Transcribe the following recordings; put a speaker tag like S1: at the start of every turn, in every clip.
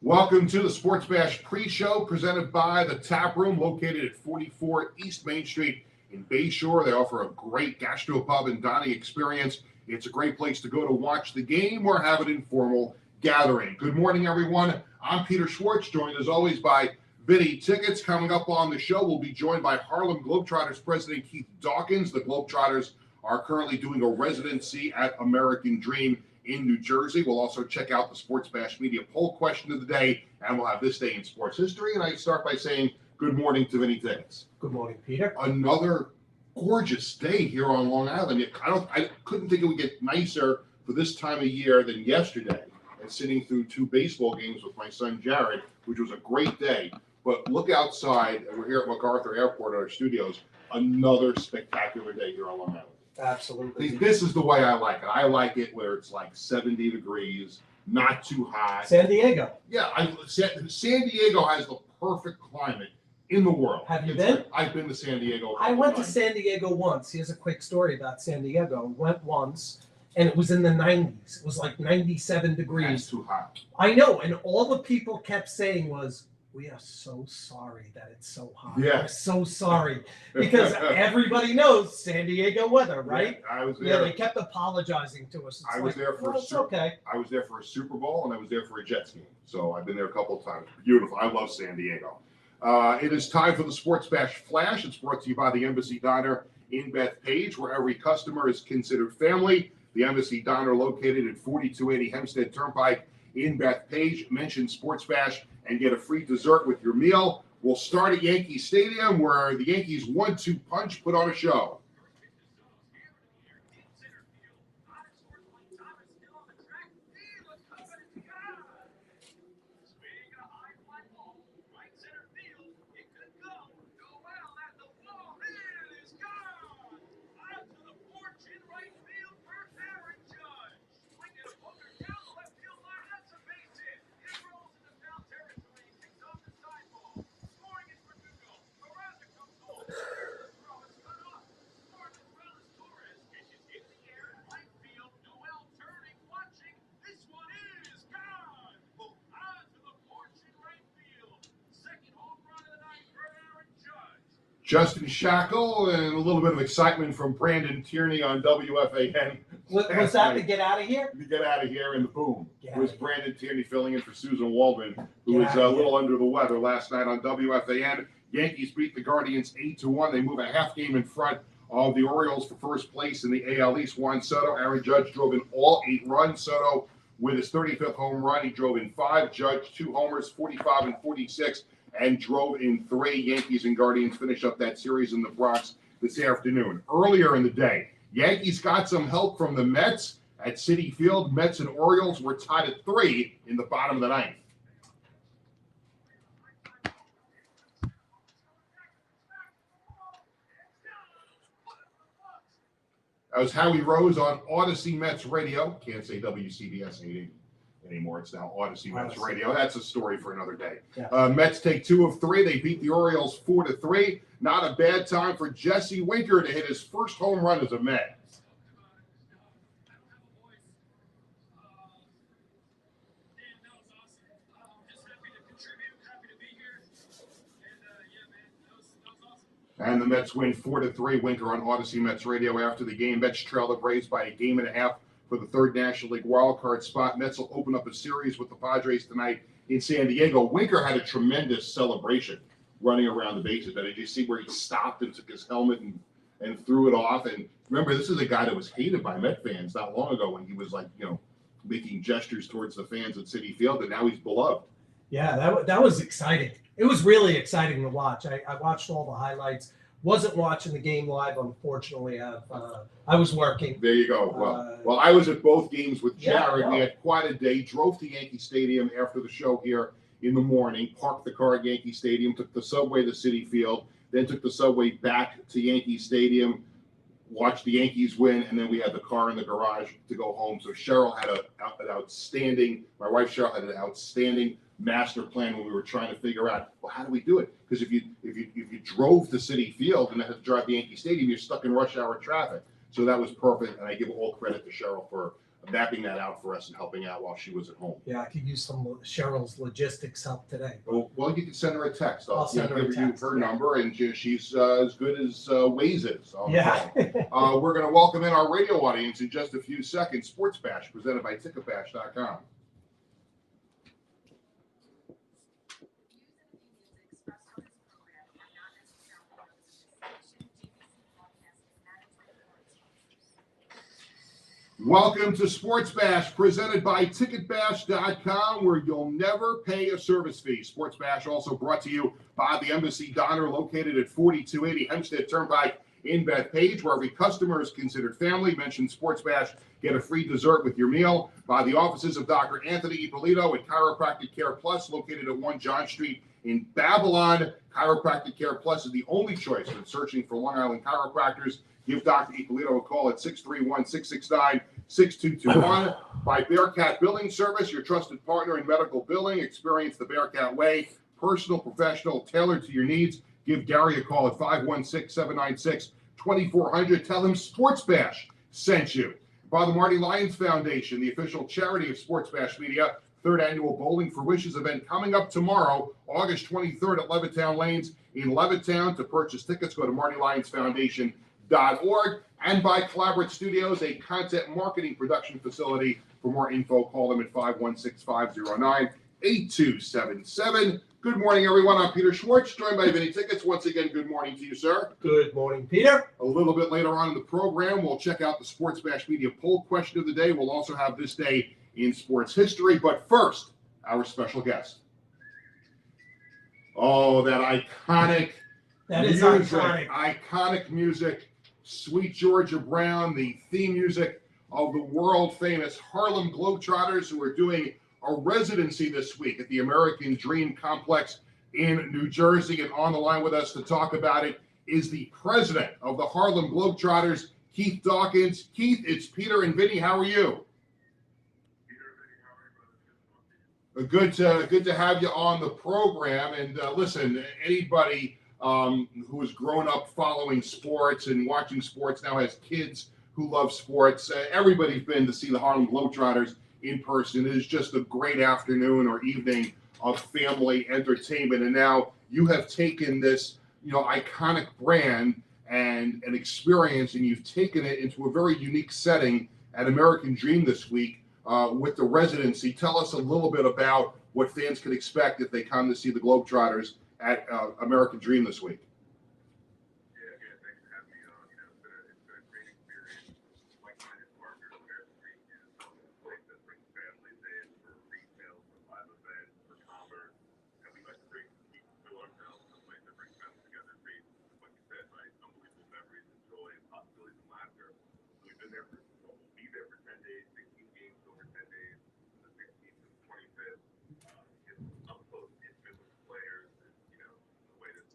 S1: Welcome to the Sports Bash pre-show presented by the Tap Room, located at 44 East Main Street in Bayshore. They offer a great gastropub and dining experience. It's a great place to go to watch the game or have an informal gathering. Good morning, everyone. I'm Peter Schwartz, joined as always by Vinny. Tickets coming up on the show. We'll be joined by Harlem Globetrotters President Keith Dawkins. The Globetrotters are currently doing a residency at American Dream in New Jersey. We'll also check out the Sports Bash Media poll question of the day, and we'll have this day in sports history. And I start by saying good morning to Vinny Tickets.
S2: Good morning, Peter.
S1: Another gorgeous day here on Long Island. I couldn't think it would get nicer for this time of year than yesterday. And sitting through two baseball games with my son Jared, which was a great day. But look outside, and we're here at MacArthur Airport at our studios. Another spectacular day here on Long Island.
S2: Absolutely.
S1: This is the way I like it. I like it where it's like 70 degrees, not too hot.
S2: San Diego.
S1: Yeah, San Diego has the perfect climate in the world.
S2: Have you been?
S1: I've been to San Diego.
S2: I went to San Diego once. Here's a quick story about San Diego. Went once, and it was in the 90s. It was like 97 degrees.
S1: That's too hot.
S2: I know, and all the people kept saying was, "We are so sorry that it's so hot.
S1: Yeah.
S2: We're so sorry." Because everybody knows San Diego weather, right?
S1: Yeah, I was there.
S2: Yeah, they kept apologizing to us.
S1: I was there for
S2: it's okay.
S1: I was there for a Super Bowl, and I was there for a Jets game. So I've been there a couple of times. Beautiful. I love San Diego. It is time for the Sports Bash Flash. It's brought to you by the Embassy Diner in Bethpage, where every customer is considered family. The Embassy Diner, located at 4280 Hempstead Turnpike in Bethpage. Mention Sports Bash and get a free dessert with your meal. We'll start at Yankee Stadium, where the Yankees 1-2 punch put on a show. Justin Shackle and a little bit of excitement from Brandon Tierney on WFAN.
S2: Was that to get out of here?
S1: To get out of here, and the boom. It was Brandon Tierney filling in for Susan Waldman, who
S2: Get
S1: was a little under the weather last night on WFAN. Yankees beat the Guardians 8-1. They move a half game in front of the Orioles for first place in the AL East. Juan Soto, Aaron Judge drove in all 8 runs. Soto with his 35th home run. He drove in 5. Judge 2 homers, 45 and 46. And drove in 3. Yankees and Guardians finish up that series in the Bronx this afternoon. Earlier in the day, Yankees got some help from the Mets at Citi Field. Mets and Orioles were tied at 3 in the bottom of the 9th. That was Howie Rose on Odyssey Mets Radio. Can't say WCBS 880 anymore. It's now Odyssey Mets Radio. That's a story for another day.
S2: Yeah.
S1: Mets take 2 of 3. They beat the Orioles 4-3. Not a bad time for Jesse Winker to hit his first home run as a Met. And the Mets win 4-3. Winker on Odyssey Mets Radio after the game. Mets trail the Braves by a game and a half for the 3rd National League wildcard spot. Mets will open up a series with the Padres tonight in San Diego. Winker had a tremendous celebration running around the bases. Did you see where he stopped and took his helmet and threw it off? And remember, this is a guy that was hated by Met fans not long ago when he was making gestures towards the fans at Citi Field, and now he's beloved.
S2: Yeah, that was exciting. It was really exciting to watch. I watched all the highlights. Wasn't watching the game live, unfortunately. I was working.
S1: There you go. Well, I was at both games with Jared.
S2: Yeah,
S1: We had quite a day. Drove to Yankee Stadium after the show here in the morning. Parked the car at Yankee Stadium. Took the subway to Citi Field. Then took the subway back to Yankee Stadium. Watched the Yankees win, and then we had the car in the garage to go home. So Cheryl had an outstanding. My wife Cheryl had an outstanding master plan when we were trying to figure out, well, how do we do it? Because if you drove to Citi Field and then had to drive to Yankee Stadium, you're stuck in rush hour traffic. So that was perfect, and I give all credit to Cheryl for mapping that out for us and helping out while she was at home.
S2: Yeah, I could use some of Cheryl's logistics help today.
S1: Well, you can send her a text.
S2: I'll send her a
S1: give
S2: text,
S1: her
S2: yeah.
S1: number, and she's as good as Waze is. On the
S2: Yeah.
S1: phone. We're going to welcome in our radio audience in just a few seconds. Sports Bash, presented by Ticketbash.com. Welcome to Sports Bash, presented by Ticketbash.com, where you'll never pay a service fee. Sports Bash also brought to you by the Embassy Diner, located at 4280 Hempstead Turnpike in Bethpage, where every customer is considered family. Mention Sports Bash, get a free dessert with your meal. By the offices of Dr. Anthony Ippolito at Chiropractic Care Plus, located at 1 John Street in Babylon. Chiropractic Care Plus is the only choice when searching for Long Island chiropractors. Give Dr. Ippolito a call at 631-669-6221. By Bearcat Billing Service, your trusted partner in medical billing. Experience the Bearcat way. Personal, professional, tailored to your needs. Give Gary a call at 516-796-2400. Tell him Sports Bash sent you. By the Marty Lyons Foundation, the official charity of Sports Bash Media. Third annual Bowling for Wishes event coming up tomorrow, August 23rd at Levittown Lanes in Levittown. To purchase tickets, go to martylyonsfoundation.org. And by Collaborate Studios, a content marketing production facility. For more info, call them at 516-509-8277. Good morning, everyone. I'm Peter Schwartz, joined by Vinny Tickets. Once again, good morning to you, sir.
S2: Good morning, Peter.
S1: A little bit later on in the program, we'll check out the Sports Bash Media poll question of the day. We'll also have this day in sports history. But first, our special guest. Oh, that iconic iconic music. Sweet Georgia Brown, the theme music of the world-famous Harlem Globetrotters, who are doing a residency this week at the American Dream Complex in New Jersey. And on the line with us to talk about it is the president of the Harlem Globetrotters, Keith Dawkins. Keith, it's Peter and Vinny. How are you? Good to have you on the program. And listen, anybody who has grown up following sports and watching sports, now has kids who love sports. Everybody's been to see the Harlem Globetrotters in person. It is just a great afternoon or evening of family entertainment. And now you have taken this, iconic brand and an experience, and you've taken it into a very unique setting at American Dream this week with the residency. Tell us a little bit about what fans can expect if they come to see the Globetrotters at American Dream this week.
S3: Yeah, thanks for having me on. It's been a great experience. Like-minded partners, American Dream is a place that brings families in for retail, for live events, for commerce, and we like to bring people to ourselves, a place that brings families together, creates, like you said, right, unbelievable memories and joy and possibilities and laughter. So we'll be there for 10 days, 16 games over 10 days, from the 16th to the 25th. It's up close, intimate with the players. The way that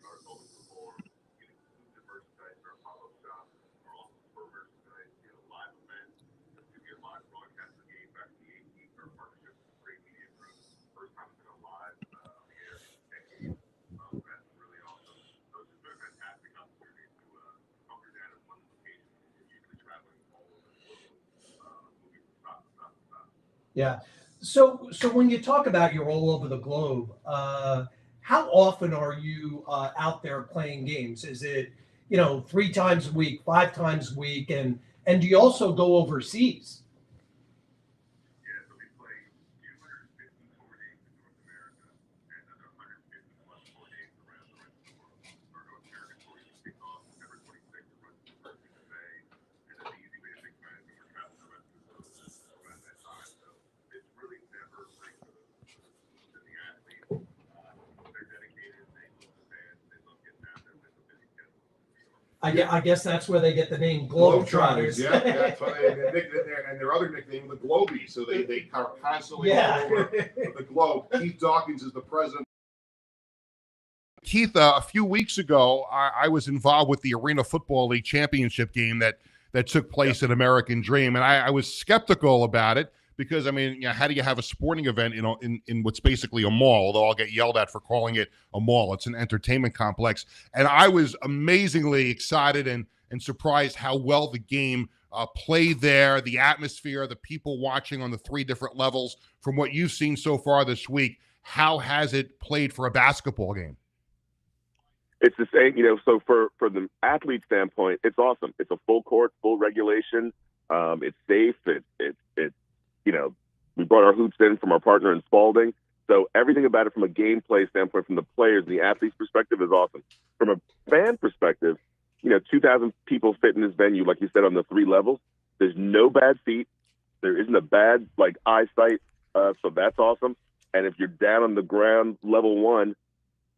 S3: our always perform, exclusive merchandise in our pop-up shop, our also store merchandise, live events. There's going to be a live broadcast of the game back in the 18th. Our partnership with the Great Media Group. First time it's been a live on the air in decades. That's really awesome. So it's just been a fantastic opportunity to come your dad in one location. We're usually traveling all over the globe, moving from stop to stop to stop.
S2: Yeah. So when you talk about you're all over the globe, how often are you out there playing games? Is it, 3 times a week, 5 times a week, and do you also go overseas?
S3: Yeah, so we play 254 days in North America and another 154 days around the rest of the world. Our North American tour kicks off December 26th and runs through the first week of May, and then the easy way to make friends and we're traveling the rest of the world around that time. So it's really never like the athletes. They're dedicated. They love the fans. They love getting out there with a busy schedule.
S2: I guess that's where they get the name Globetrotters.
S1: Yeah, that's why and their other nickname, the Globies. So they are constantly all over the globe. Keith Dawkins is the president. Keith, a few weeks ago, I was involved with the Arena Football League championship game that took place at American Dream, and I was skeptical about it because, how do you have a sporting event in what's basically a mall? Although I'll get yelled at for calling it a mall. It's an entertainment complex. And I was amazingly excited and surprised how well the game play there, the atmosphere, the people watching on the 3 different levels. From what you've seen so far this week, how has it played for a basketball game?
S3: It's the same, so for the athlete standpoint, it's awesome. It's a full court, full regulation. It's safe. It's we brought our hoops in from our partner in Spalding. So everything about it from a gameplay standpoint, from the players and the athletes' perspective, is awesome. From a fan perspective, 2,000 people fit in this venue, like you said, on the 3 levels. There's no bad seat. There isn't a bad eyesight. So that's awesome. And if you're down on the ground, level 1,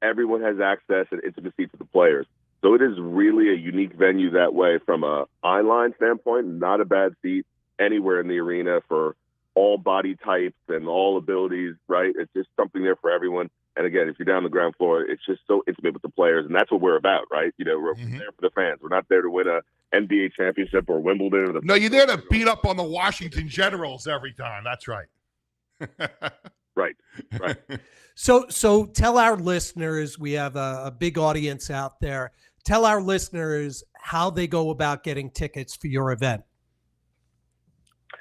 S3: everyone has access and intimacy to the players. So it is really a unique venue that way from a eye line standpoint. Not a bad seat anywhere in the arena for all body types and all abilities, right? It's just something there for everyone. And again, if you're down on the ground floor, it's just so intimate with the players, and that's what we're about, right? We're there for the fans. We're not there to win a NBA championship or Wimbledon. Or
S1: no, you're there to beat up on the Washington Generals every time. That's right.
S3: Right.
S2: So tell our listeners, we have a big audience out there. Tell our listeners how they go about getting tickets for your event.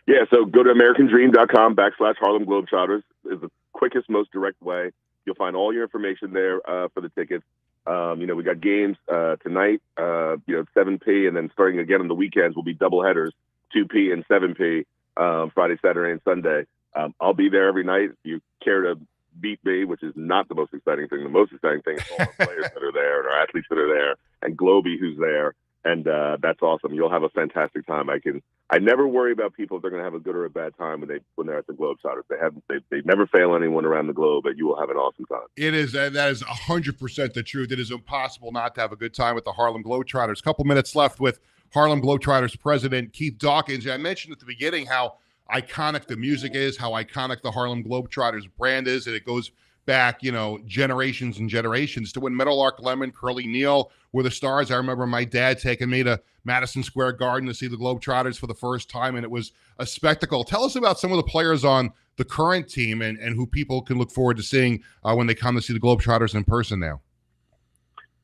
S3: Yeah, so go to AmericanDream.com/Harlem Globetrotters is the quickest, most direct way. You'll find all your information there for the tickets. We got games tonight, 7p, and then starting again on the weekends will be double headers, 2p and 7p, Friday, Saturday, and Sunday. I'll be there every night. If you care to beat me, which is not the most exciting thing. The most exciting thing is all the players that are there and our athletes that are there, and Globey who's there, and that's awesome. You'll have a fantastic time. I never worry about people if they're going to have a good or a bad time when they're at the Globetrotters. They never fail anyone around the globe, but you will have an awesome time.
S1: It is, that is 100% the truth. It is impossible not to have a good time with the Harlem Globetrotters. A couple minutes left with Harlem Globetrotters president Keith Dawkins. I mentioned at the beginning how iconic the music is, how iconic the Harlem Globetrotters brand is, and it goes back, generations and generations to when Meadowlark Lemon, Curly Neal were the stars. I remember my dad taking me to Madison Square Garden to see the Globetrotters for the first time, and it was a spectacle. Tell us about some of the players on the current team and who people can look forward to seeing when they come to see the Globetrotters in person now.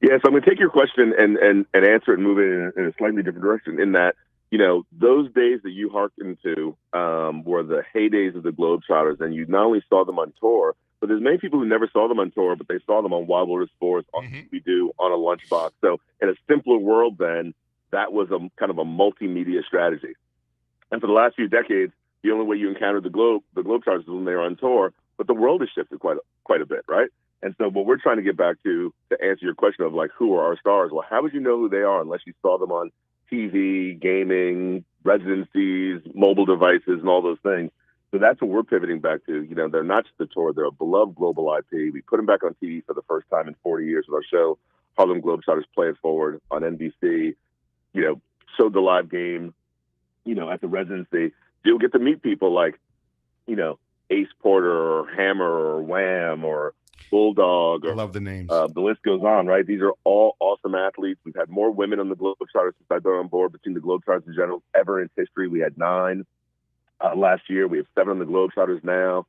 S3: Yeah, so I'm going to take your question and answer it and move it in a slightly different direction in that, those days that you hearken to were the heydays of the Globetrotters, and you not only saw them on tour, but there's many people who never saw them on tour, but they saw them on Wild Water Sports, on Scooby-Doo, on a lunchbox. So in a simpler world then, that was a kind of a multimedia strategy. And for the last few decades, the only way you encountered the Globetrotters was when they were on tour, but the world has shifted quite a bit, right? And so what we're trying to get back to answer your question of who are our stars? Well, how would you know who they are unless you saw them on TV, gaming, residencies, mobile devices, and all those things? So that's what we're pivoting back to. They're not just a tour. They're a beloved global IP. We put them back on TV for the first time in 40 years with our show, Harlem Globetrotters Play It Forward on NBC. Showed the live game, at the residency. You'll get to meet people like, Ace Porter or Hammer or Wham or Bulldog. Or,
S1: I love the names.
S3: The list goes on, right? These are all awesome athletes. We've had more women on the Globetrotters since I've been on board between the Globetrotters in general ever in history. We had 9 last year. We have 7 on the Globetrotters now.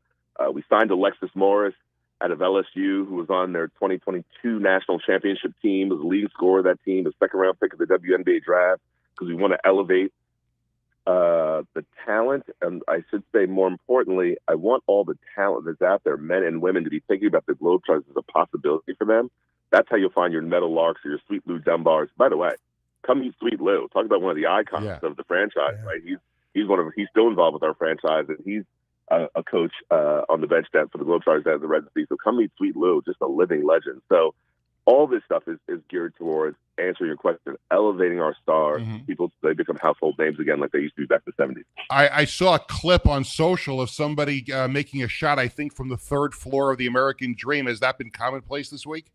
S3: We signed Alexis Morris out of LSU, who was on their 2022 national championship team, was the leading scorer of that team, the second-round pick of the WNBA draft, because we want to elevate the talent. And I should say, more importantly, I want all the talent that's out there, men and women, to be thinking about the Globetrotters as a possibility for them. That's how you'll find your Meadowlarks or your Sweet Lou Dunbars. By the way, come meet Sweet Lou. Talk about one of the icons of the franchise, right? He's still involved with our franchise, and he's a coach on the bench for the Globetrotters at the residency. So come meet Sweet Lou, just a living legend. So all this stuff is geared towards answering your question, elevating our stars. People, they become household names again like they used to be back in the 70s.
S1: I saw a clip on social of somebody making a shot, I think, from the 3rd floor of the American Dream. Has that been commonplace this week?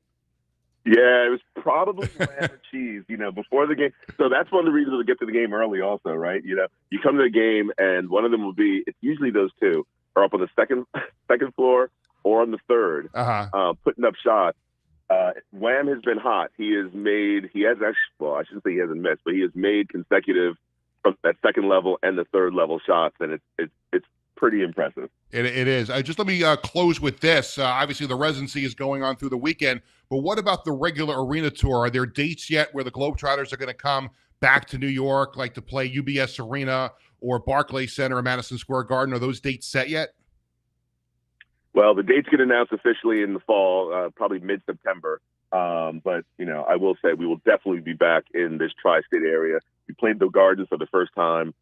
S3: Yeah, it was probably lamb and cheese, before the game. So that's one of the reasons to get to the game early also, right? You come to the game and one of them will be, it's usually those two are up on the second floor or on the 3rd, putting up shots. Wham has been hot. He has I shouldn't say he hasn't missed, but he has made consecutive from that 2nd level and the 3rd level shots, and it's pretty impressive.
S1: It is. Just let me close with this. Obviously, the residency is going on through the weekend, but what about the regular arena tour? Are there dates yet where the Globetrotters are going to come back to New York, like to play UBS Arena or Barclays Center or Madison Square Garden? Are those dates set yet?
S3: Well, the dates get announced officially in the fall, probably mid-September. But, I will say we will definitely be back in this tri-state area. We played the Gardens for the first time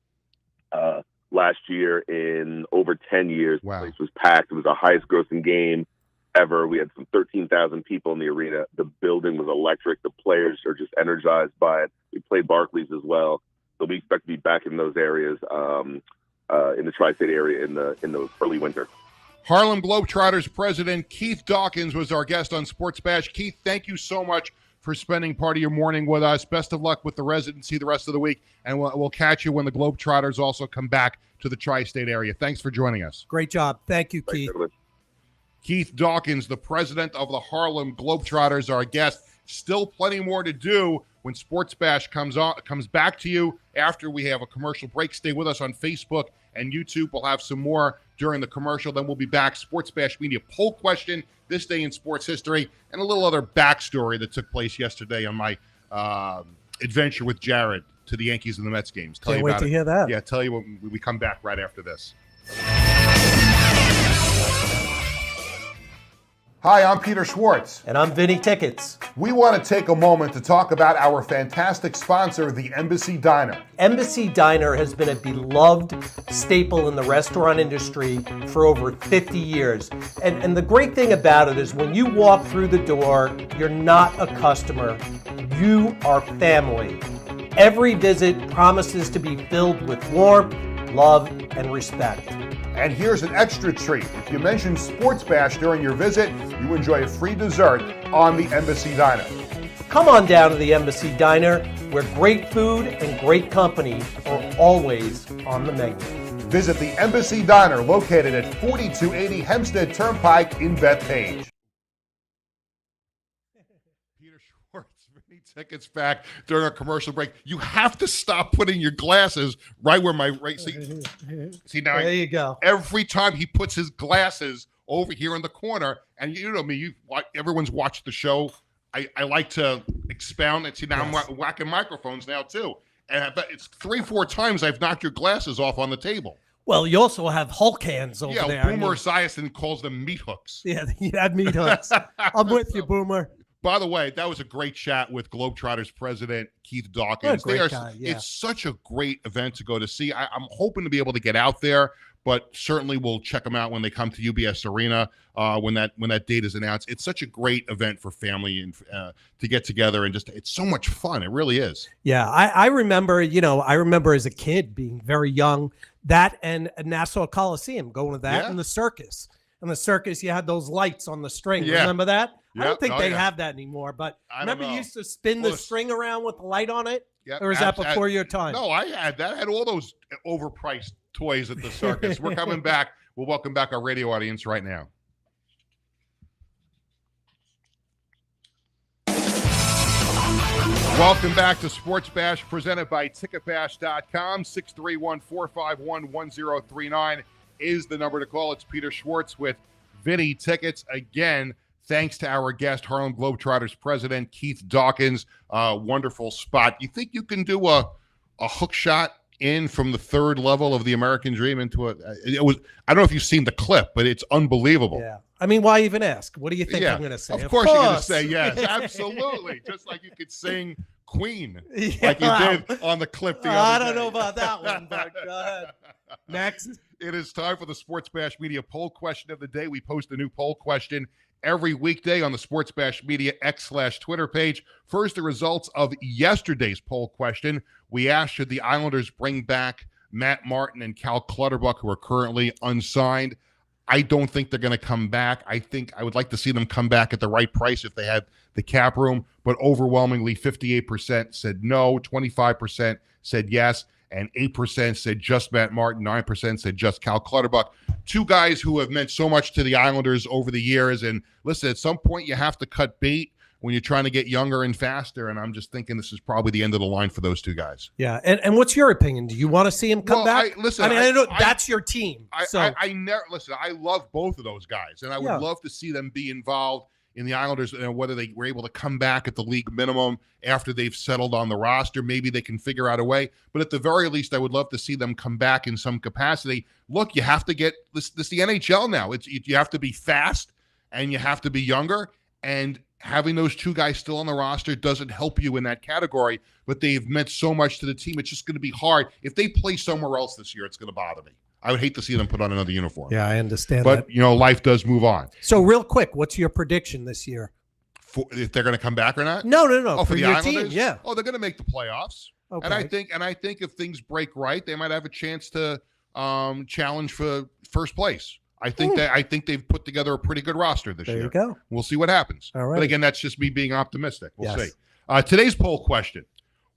S3: last year in over 10 years.
S1: Wow.
S3: The place was packed. It was the highest grossing game ever. We had some 13,000 people in the arena. The building was electric. The players are just energized by it. We played Barclays as well. So we expect to be back in those areas in the tri-state area in the early winter.
S1: Harlem Globetrotters president Keith Dawkins was our guest on Sports Bash. Keith, thank you so much for spending part of your morning with us. Best of luck with the residency the rest of the week, and we'll catch you when the Globetrotters also come back to the tri-state area. Thanks for joining us.
S2: Great job. Thank you, Keith.
S3: Thanks,
S1: Keith Dawkins, the president of the Harlem Globetrotters, our guest. Still plenty more to do when Sports Bash comes back to you after we have a commercial break. Stay with us on Facebook and YouTube. We'll have some more during the commercial. Then we'll be back. Sports Bash Media poll question, this day in sports history, and a little other backstory that took place yesterday on my adventure with Jared to the Yankees and the Mets games.
S2: Can't wait to hear that.
S1: Yeah, tell you when we come back right after this. Hi, I'm Peter Schwartz.
S2: And I'm Vinny Tickets.
S1: We want to take a moment to talk about our fantastic sponsor, the Embassy Diner.
S2: Embassy Diner has been a beloved staple in the restaurant industry for over 50 years. And the great thing about it is when you walk through the door, you're not a customer, you are family. Every visit promises to be filled with warmth, love, and respect.
S1: And here's an extra treat. If you mention Sports Bash during your visit, you enjoy a free dessert on the Embassy Diner.
S2: Come on down to the Embassy Diner, where great food and great company are always on the menu.
S1: Visit the Embassy Diner, located at 4280 Hempstead Turnpike in Bethpage. Peter Schwartz, Vinny Tickets back during our commercial break. You have to stop putting your glasses right where my right. See now.
S2: There you go.
S1: Every time he puts his glasses over here in the corner, and you know me, everyone's watched the show. I like to expound it. See, now yes. I'm whacking microphones now too. And but it's 3-4 times I've knocked your glasses off on the table.
S2: Well, you also have Hulk hands over there.
S1: Yeah, Boomer Esiason calls them meat hooks.
S2: Yeah, you had meat hooks. I'm with you, Boomer.
S1: By the way, that was a great chat with Globetrotters president Keith Dawkins. It's such a great event to go to see. I'm hoping to be able to get out there, but certainly we'll check them out when they come to UBS Arena when that date is announced. It's such a great event for family and to get together, and just it's so much fun. It really is.
S2: Yeah, I remember. I remember as a kid being very young. That and Nassau Coliseum, going to that, and the circus. In the circus, you had those lights on the string. Yeah. Remember that? Yep. I don't think they have that anymore. But remember you used to spin the string around with the light on it? Yep. Or is that before your time?
S1: No, I had that. I had all those overpriced toys at the circus. We're coming back. We'll welcome back our radio audience right now. Welcome back to Sports Bash, presented by TicketBash.com. 631-451-1039 is the number to call. It's Peter Schwartz with Vinny Tickets. Again, thanks to our guest, Harlem Globetrotters president Keith Dawkins. Wonderful spot. You think you can do a hook shot in from the third level of the American Dream into I don't know if you've seen the clip, but it's unbelievable.
S2: Yeah. I mean, why even ask? What do you think I'm going to say?
S1: Of course you're going to say yes. Absolutely. Just like you could sing Queen like you did on the clip the other day.
S2: I don't know about that one, but go ahead. Next.
S1: It is time for the Sports Bash Media poll question of the day. We post a new poll question every weekday on the Sports Bash Media X/Twitter page. First, the results of yesterday's poll question. We asked, should the Islanders bring back Matt Martin and Cal Clutterbuck, who are currently unsigned? I don't think they're going to come back. I think I would like to see them come back at the right price if they had the cap room, but overwhelmingly 58% said no, 25% said yes, and 8% said just Matt Martin, 9% said just Cal Clutterbuck. Two guys who have meant so much to the Islanders over the years. And listen, at some point you have to cut bait when you're trying to get younger and faster. And I'm just thinking this is probably the end of the line for those two guys.
S2: Yeah. And what's your opinion? Do you want to see him come back? I know that's your team.
S1: I love both of those guys, and I would love to see them be involved in the Islanders, whether they were able to come back at the league minimum after they've settled on the roster. Maybe they can figure out a way. But at the very least, I would love to see them come back in some capacity. Look, you have to get this the NHL now. You have to be fast and you have to be younger. And having those two guys still on the roster doesn't help you in that category. But they've meant so much to the team. It's just going to be hard. If they play somewhere else this year, it's going to bother me. I would hate to see them put on another uniform.
S2: Yeah, I understand
S1: but,
S2: that.
S1: life does move on.
S2: So real quick, what's your prediction this year?
S1: If they're going to come back or not?
S2: No.
S1: Oh, for the
S2: your
S1: Islanders?
S2: team, yeah.
S1: Oh, they're going to make the playoffs.
S2: Okay.
S1: And I think if things break right, they might have a chance to challenge for first place. I think they've put together a pretty good roster this year.
S2: There you go.
S1: We'll see what happens.
S2: All right.
S1: But again, that's just me being optimistic. We'll
S2: Yes.
S1: see. Today's poll question: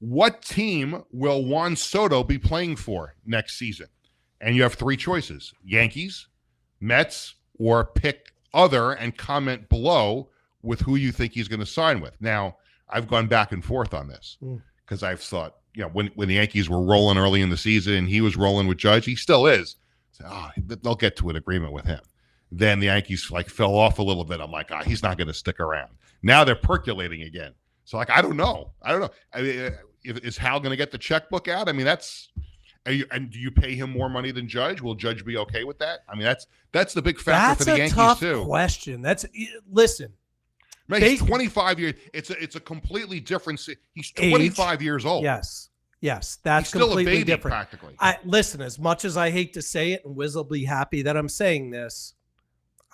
S1: what team will Juan Soto be playing for next season? And you have three choices: Yankees, Mets, or pick other and comment below with who you think he's going to sign with. Now, I've gone back and forth on this because I've thought, when the Yankees were rolling early in the season and he was rolling with Judge, he still is. So, they'll get to an agreement with him. Then the Yankees fell off a little bit. I'm like, he's not going to stick around. Now they're percolating again. So I don't know. I mean, is Hal going to get the checkbook out? I mean, and do you pay him more money than Judge? Will Judge be okay with that? I mean, that's the big factor for the Yankees
S2: That's
S1: too.
S2: a tough question. Listen.
S1: Man, he's 25 years. It's a completely different. He's 25 years old.
S2: Yes, that's
S1: he's still
S2: completely
S1: a baby,
S2: different.
S1: Practically.
S2: Listen, as much as I hate to say it, and Wiz will be happy that I'm saying this,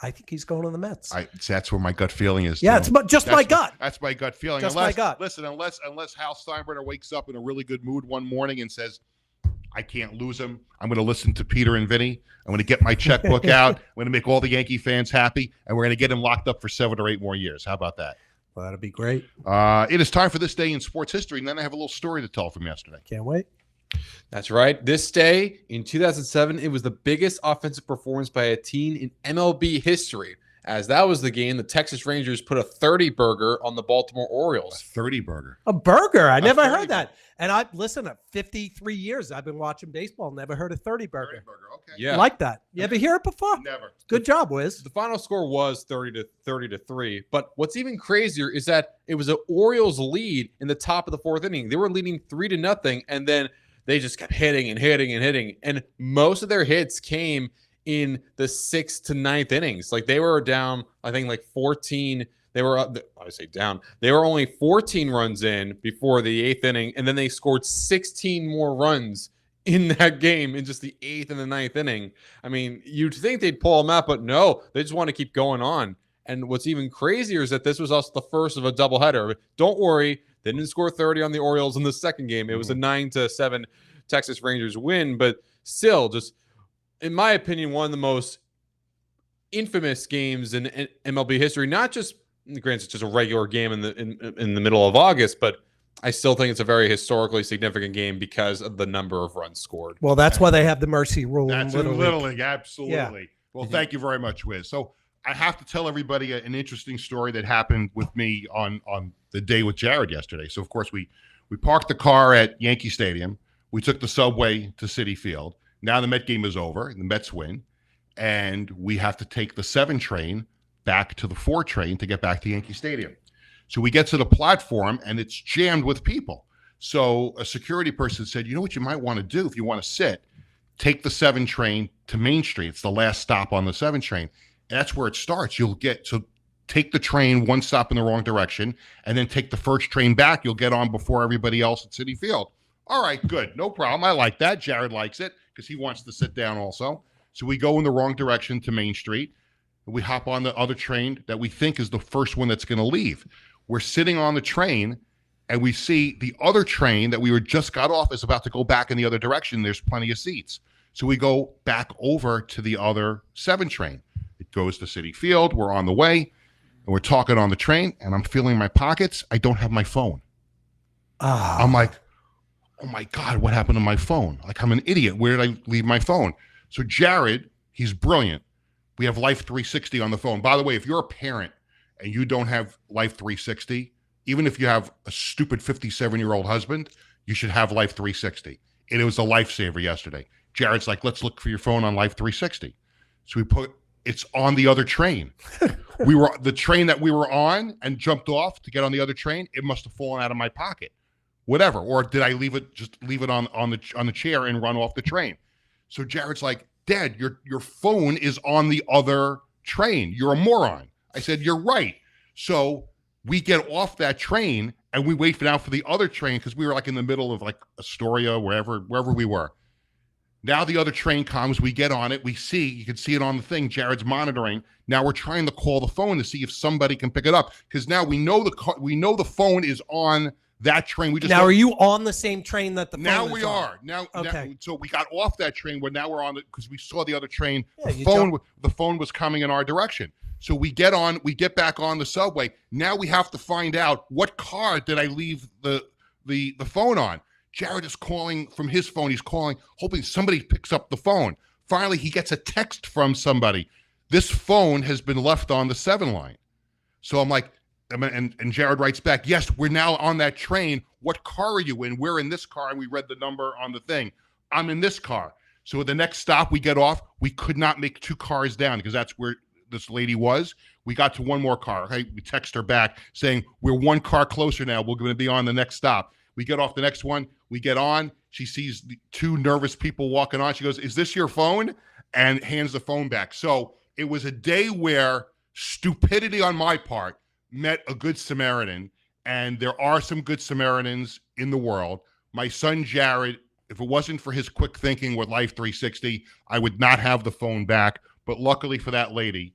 S2: I think he's going to the Mets.
S1: That's where my gut feeling is.
S2: Yeah, it's just my gut.
S1: That's my gut feeling.
S2: Just my gut.
S1: Listen, unless Hal Steinbrenner wakes up in a really good mood one morning and says, I can't lose him. I'm going to listen to Peter and Vinny. I'm going to get my checkbook out. I'm going to make all the Yankee fans happy, and we're going to get him locked up for 7 or 8 more years. How about that?
S2: Well, that'd be great.
S1: It is time for this day in sports history, and then I have a little story to tell from yesterday.
S2: Can't wait.
S4: That's right. This day in 2007, it was the biggest offensive performance by a team in MLB history, as that was the game the Texas Rangers put a 30 burger on the Baltimore Orioles.
S1: A 30 burger.
S2: A burger. I never
S1: 30
S2: heard that. And at 53 years I've been watching baseball, never heard a 30 burger.
S1: 30 burger. Okay.
S4: Yeah.
S2: Like that. You ever hear it before?
S1: Never.
S2: Good job, Wiz.
S4: The final score was 30-3. But what's even crazier is that it was an Orioles lead in the top of the 4th inning. They were leading 3-0, and then they just kept hitting and hitting and hitting. And most of their hits came in the 6th to 9th innings. Like they were down, I think 14. They were I say down. They were only 14 runs in before the 8th inning, and then they scored 16 more runs in that game in just the 8th and the 9th inning. I mean, you'd think they'd pull them out, but no, they just want to keep going on. And what's even crazier is that this was also the first of a doubleheader. Don't worry, they didn't score 30 on the Orioles in the second game. It was a 9-7 Texas Rangers win, but still, just in my opinion, one of the most infamous games in MLB history. Not just, granted, it's just a regular game in the middle of August, but I still think it's a very historically significant game because of the number of runs scored.
S2: Well, that's why they have the mercy rule.
S1: That's in Little League. Absolutely.
S2: Yeah.
S1: Well, thank you very much, Wiz. So I have to tell everybody an interesting story that happened with me on the day with Jared yesterday. So, of course, we parked the car at Yankee Stadium. We took the subway to Citi Field. Now the Met game is over. The Mets win. And we have to take the 7 train back to the 4 train to get back to Yankee Stadium. So we get to the platform, and it's jammed with people. So a security person said, you know what you might want to do if you want to sit? Take the 7 train to Main Street. It's the last stop on the 7 train. And that's where it starts. Take the train 1 stop in the wrong direction, and then take the first train back. You'll get on before everybody else at Citi Field. All right, good. No problem. I like that. Jared likes it because he wants to sit down also. So we go in the wrong direction to Main Street. We hop on the other train that we think is the first one that's going to leave. We're sitting on the train, and we see the other train that we were just got off is about to go back in the other direction. There's plenty of seats. So we go back over to the other 7 train. It goes to Citi Field. We're on the way, and we're talking on the train, and I'm feeling my pockets. I don't have my phone. I'm like, oh, my God, what happened to my phone? Like, I'm an idiot. Where did I leave my phone? So Jared, he's brilliant. We have Life 360 on the phone. By the way, if you're a parent and you don't have Life 360, even if you have a stupid 57-year-old husband, you should have Life 360. And it was a lifesaver yesterday. Jared's like, let's look for your phone on Life 360. So it's on the other train. the train that we were on and jumped off to get on the other train. It must have fallen out of my pocket, whatever. Or did I leave it on the chair and run off the train? So Jared's like, Dad, your phone is on the other train. You're a moron. I said, you're right. So we get off that train and we wait for the other train because we were like in the middle of like Astoria, wherever we were. Now the other train comes, we get on it, you can see it on the thing, Jared's monitoring. Now we're trying to call the phone to see if somebody can pick it up because now we know the phone is on that train.
S2: Are you on the same train that the phone
S1: now
S2: is
S1: we
S2: on?
S1: are. Now, so we got off that train, but now we're on it because we saw the other train.
S2: Yeah,
S1: the phone was coming in our direction. So we get back on the subway. Now we have to find out what car did I leave the phone on. Jared is calling from his phone. He's calling, hoping somebody picks up the phone. Finally, he gets a text from somebody. This phone has been left on the 7 line. So I'm like, and Jared writes back, yes, we're now on that train. What car are you in? We're in this car. And we read the number on the thing. I'm in this car. So at the next stop we get off, we could not make 2 cars down because that's where this lady was. We got to 1 more car. Okay, we text her back saying, we're 1 car closer now. We're going to be on the next stop. We get off the next one. We get on. She sees the 2 nervous people walking on. She goes, is this your phone? And hands the phone back. So it was a day where stupidity on my part met a good Samaritan. And there are some good Samaritans in the world. My son, Jared, if it wasn't for his quick thinking with Life 360, I would not have the phone back. But luckily for that lady,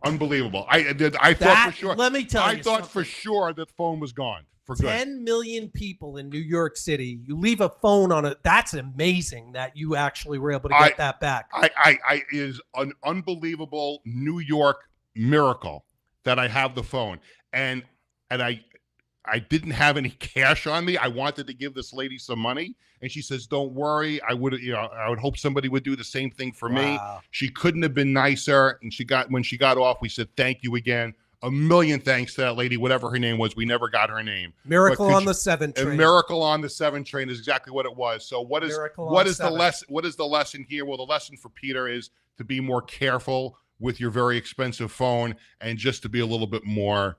S1: unbelievable. I thought for sure.
S2: Let me tell you,
S1: I thought for sure that the phone was gone for good.
S2: 10 million people in New York City. You leave a phone on it. That's amazing that you actually were able to get that back.
S1: It is an unbelievable New York miracle that I have the phone, and I didn't have any cash on me. I wanted to give this lady some money, and she says, "Don't worry. I would hope somebody would do the same thing for me." She couldn't have been nicer. And when she got off, we said, "Thank you again." A million thanks to that lady, whatever her name was. We never got her name.
S2: Miracle on the 7 train.
S1: A miracle on the 7 train is exactly what it was. So what is the lesson? What is the lesson here? Well, the lesson for Peter is to be more careful with your very expensive phone and just to be a little bit more,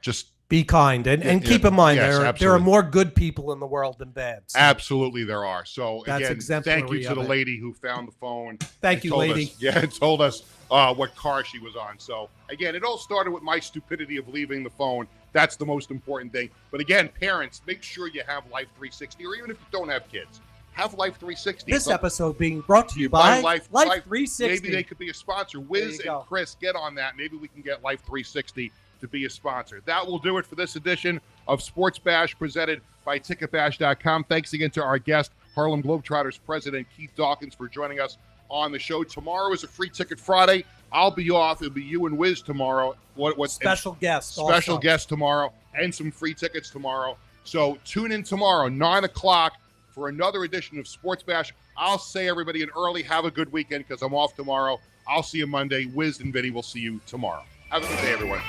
S1: just
S2: be kind and keep in mind there are more good people in the world than bad. So.
S1: Absolutely, there are. So
S2: that's
S1: again, thank you to the lady who found the phone.
S2: Thank you, lady.
S1: Told us what car she was on. So again, it all started with my stupidity of leaving the phone. That's the most important thing. But again, parents, make sure you have Life 360, or even if you don't have kids, have Life 360.
S2: This episode being brought to you by Life 360.
S1: Maybe they could be a sponsor. Wiz and Chris, get on that. Maybe we can get Life 360 to be a sponsor. That will do it for this edition of Sports Bash presented by Ticketbash.com. Thanks again to our guest, Harlem Globetrotters President Keith Dawkins, for joining us on the show. Tomorrow is a Free Ticket Friday. I'll be off. It'll be you and Wiz tomorrow. What
S2: special guest
S1: tomorrow, and some free tickets tomorrow. So tune in tomorrow, 9 o'clock, for another edition of Sports Bash. I'll say everybody an early have a good weekend because I'm off tomorrow. I'll see you Monday. Wiz and Vinny will see you tomorrow. Have a good day, everyone.